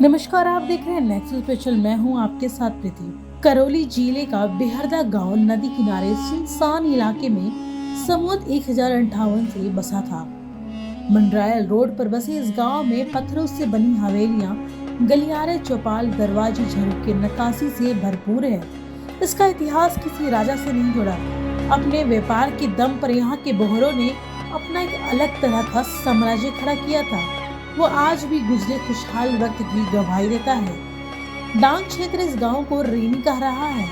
नमस्कार, आप देख रहे हैं नेक्स्ट स्पेशल। मैं हूं आपके साथ प्रीति। करौली जिले का बेहरदा गांव नदी किनारे सुनसान इलाके में संवत 1058 से बसा था। मंडरायल रोड पर बसे इस गांव में पत्थरों से बनी हवेलियां, गलियारे, चौपाल, दरवाजे, झरोखे, नक्काशी से भरपूर है। इसका इतिहास किसी राजा से नहीं जुड़ा। अपने व्यापार के दम पर यहाँ के बोहरों ने अपना एक अलग तरह का साम्राज्य खड़ा किया था। वो आज भी गुजरे खुशहाल वक्त की गवाही देता है। डांग क्षेत्र इस गांव को रेनी कह रहा है।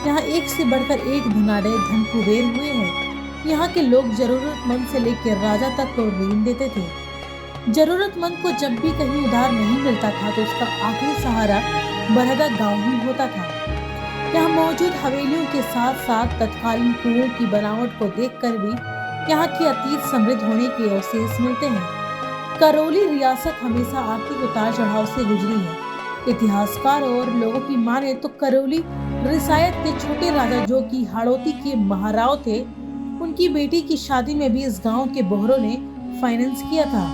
यहाँ एक से बढ़कर एक धनाढ़ धन कुबेर हुए हैं। यहाँ के लोग जरूरतमंद से लेकर राजा तक को ऋण देते थे। जरूरतमंद को जब भी कहीं उधार नहीं मिलता था तो उसका आखिरी सहारा बरहदा गांव ही होता था। यहाँ मौजूद हवेलियों के साथ साथ तत्कालीन कुओं की बनावट को देखकर भी यहाँ की अतीत समृद्ध होने के अवशेष मिलते हैं। करौली रियासत हमेशा आर्थिक उतार चढ़ाव से गुजरी है। इतिहासकारों और लोगों की माने तो करौली रियासत के छोटे राजा जो कि हाड़ौती के महाराव थे, उनकी बेटी की शादी में भी इस गांव के बोहरों ने फाइनेंस किया था।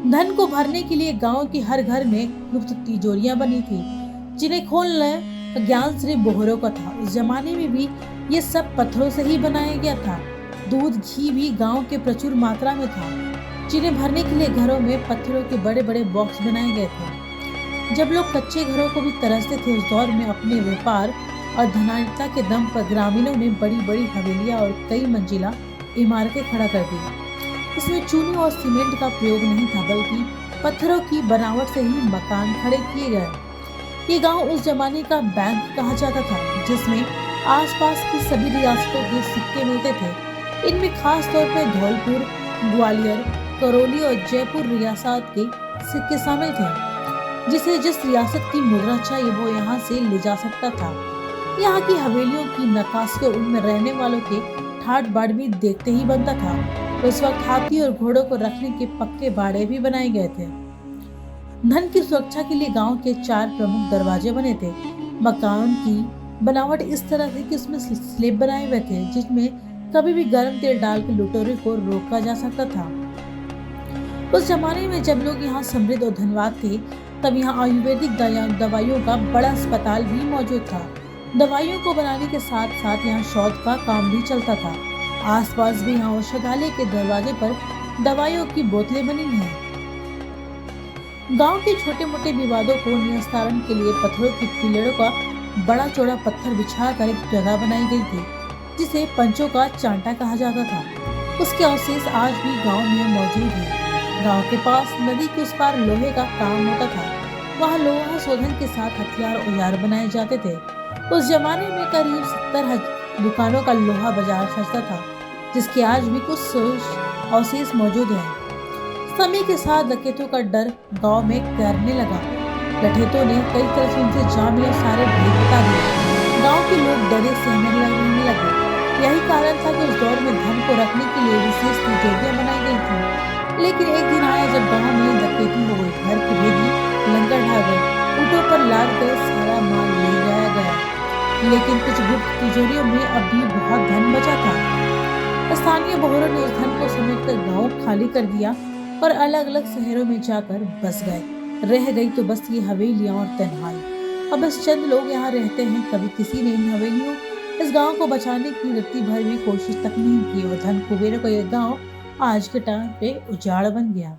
धन को भरने के लिए गांव के हर घर में गुप्त तिजोरियां बनी थी, जिन्हें खोलना ज्ञान सिर्फ बोहरों का था। उस जमाने में भी ये सब पत्थरों से ही बनाया गया था। दूध घी भी गांव के प्रचुर मात्रा में था, जिन्हें भरने के लिए घरों में पत्थरों के बड़े बड़े बॉक्स बनाए गए थे। जब लोग कच्चे घरों को भी तरसते थे, उस दौर में अपने व्यापार और धनाढ़ता के दम पर ग्रामीणों ने बड़ी बड़ी हवेलियां और कई मंजिला इमारतें खड़ा कर दी। इसमें चूने और सीमेंट का प्रयोग नहीं था, बल्कि पत्थरों की बनावट से ही मकान खड़े किए गए। ये गांव उस जमाने का बैंक कहा जाता था, जिसमें आसपास की सभी रियासतों के सिक्के मिलते थे। इनमें खास तौर पर धौलपुर, ग्वालियर, करौली और जयपुर रियासत के सिक्के शामिल थे। जिस रियासत की मुद्रा चाहिए वो यहाँ से ले जा सकता था। यहाँ की हवेलियों की नक्काशी और उनमें रहने वालों के ठाट बाट भी देखते ही बनता था। उस वक्त हाथी और घोड़ों को रखने के पक्के बाड़े भी बनाए गए थे। धन की सुरक्षा के लिए गांव के 4 प्रमुख दरवाजे बने थे। मकान की बनावट इस तरह थी कि उसमें स्लेब बनाए हुए थे, जिसमें कभी भी गर्म तेल डालकर लुटेरे को रोका जा सकता था। उस जमाने में जब लोग यहाँ समृद्ध और धनवान थे, तब यहाँ आयुर्वेदिक दवाइयों का बड़ा अस्पताल भी मौजूद था। दवाइयों को बनाने के साथ साथ यहाँ शौध का काम भी चलता था। आसपास भी यहाँ औषधालय के दरवाजे पर दवाइयों की बोतलें बनी हैं। गांव के छोटे मोटे विवादों को निस्तारण के लिए पत्थरों की पिलरों का बड़ा चौड़ा पत्थर बिछाकर एक जगह बनाई गई थी, जिसे पंचों का चांटा कहा जाता था। उसके अवशेष आज भी गांव में मौजूद है। गांव के पास नदी के उस पार लोहे का काम होता था। वहाँ लोहा शोधन के साथ हथियार औजार बनाए जाते थे। उस जमाने में करीब 70 दुकानों का लोहा बाजार सजता था, जिसके आज भी कुछ अवशेष मौजूद हैं। समय के साथ डकैतों का डर गांव में करने लगा। डकैतों ने कई तरह से उनसे जामिल और सारे भेद बता दिए। गाँव के लोग डरे सहमे लगने लगे। यही कारण था कि उस दौर में धन को रखने के लिए विशेष तिजोरियां बनाई गई थी। लेकिन एक दिन आया जब गांव में डकैती हो गई। घर की भेदी लंगर ढा गए, ऊँटों पर लाद कर सारा माल ले जाया गया। लेकिन कुछ गुप्त तिजोरियों में अब भी बहुत धन बचा था। स्थानीय बोहरों ने उस धन को समेटकर गांव खाली कर दिया और अलग अलग शहरों में जाकर बस गए। रह गई तो बस ये हवेलियां और तन्हाई। अब बस चंद लोग यहाँ रहते हैं। कभी किसी ने इन हवेलियों, इस गांव को बचाने की रत्ती भर भी कोशिश तक नहीं की और धन कुबेरों का यह गांव आज के टाइम पे उजाड़ बन गया।